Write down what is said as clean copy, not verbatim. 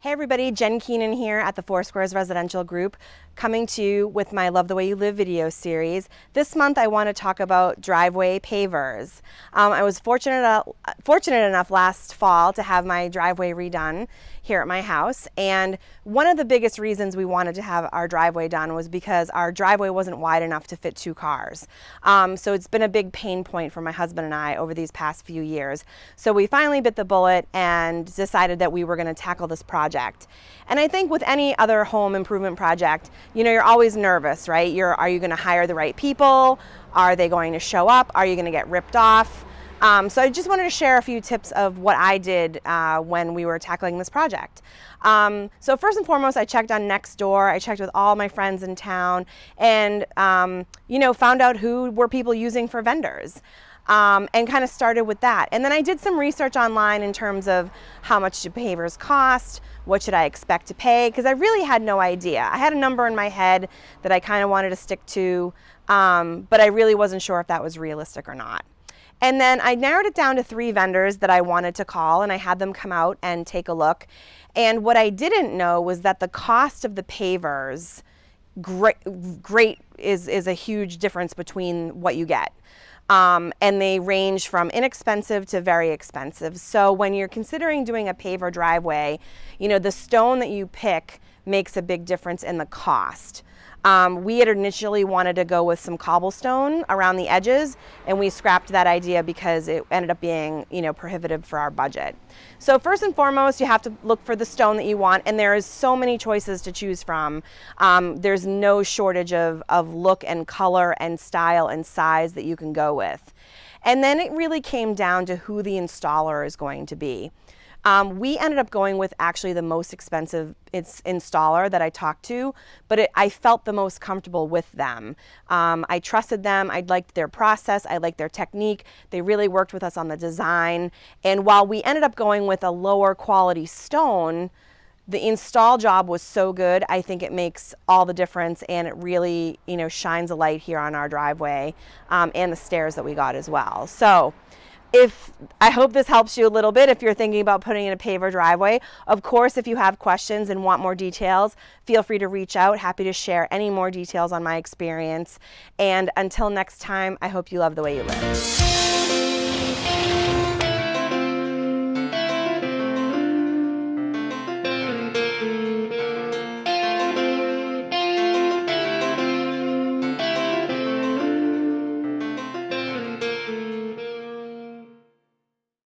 Hey everybody, Jen Keenan here at the Four Squares Residential Group, coming to you with my Love the Way You Live video series. This month I want to talk about driveway pavers. I was fortunate enough last fall to have my driveway redone here at my house, and one of the biggest reasons we wanted to have our driveway done was because our driveway wasn't wide enough to fit two cars. So it's been a big pain point for my husband and I over these past few years. So we finally bit the bullet and decided that we were going to tackle this project. And I think with any other home improvement project, you're always nervous, right? Are you going to hire the right people? Are they going to show up? Are you going to get ripped off? So I just wanted to share a few tips of what I did when we were tackling this project. So first and foremost, I checked on Nextdoor. I checked with all my friends in town and, found out who were people using for vendors. And kind of started with that. And then I did some research online in terms of how much do pavers cost, what should I expect to pay, because I really had no idea. I had a number in my head that I kind of wanted to stick to, but I really wasn't sure if that was realistic or not. And then I narrowed it down to 3 vendors that I wanted to call, and I had them come out and take a look. And what I didn't know was that the cost of the pavers is a huge difference between what you get. And they range from inexpensive to very expensive. So when you're considering doing a paver driveway, the stone that you pick makes a big difference in the cost. We had initially wanted to go with some cobblestone around the edges, and we scrapped that idea because it ended up being, prohibitive for our budget. So first and foremost, you have to look for the stone that you want, and there is so many choices to choose from. There's no shortage of look and color and style and size that you can go with. And then it really came down to who the installer is going to be. We ended up going with actually the most expensive installer that I talked to, but I felt the most comfortable with them. I trusted them. I liked their process. I liked their technique. They really worked with us on the design. And while we ended up going with a lower quality stone, the install job was so good. I think it makes all the difference, and it really, shines a light here on our driveway and the stairs that we got as well. So I hope this helps you a little bit if you're thinking about putting in a paver driveway. Of course, if you have questions and want more details, feel free to reach out. Happy to share any more details on my experience. And until next time, I hope you love the way you live.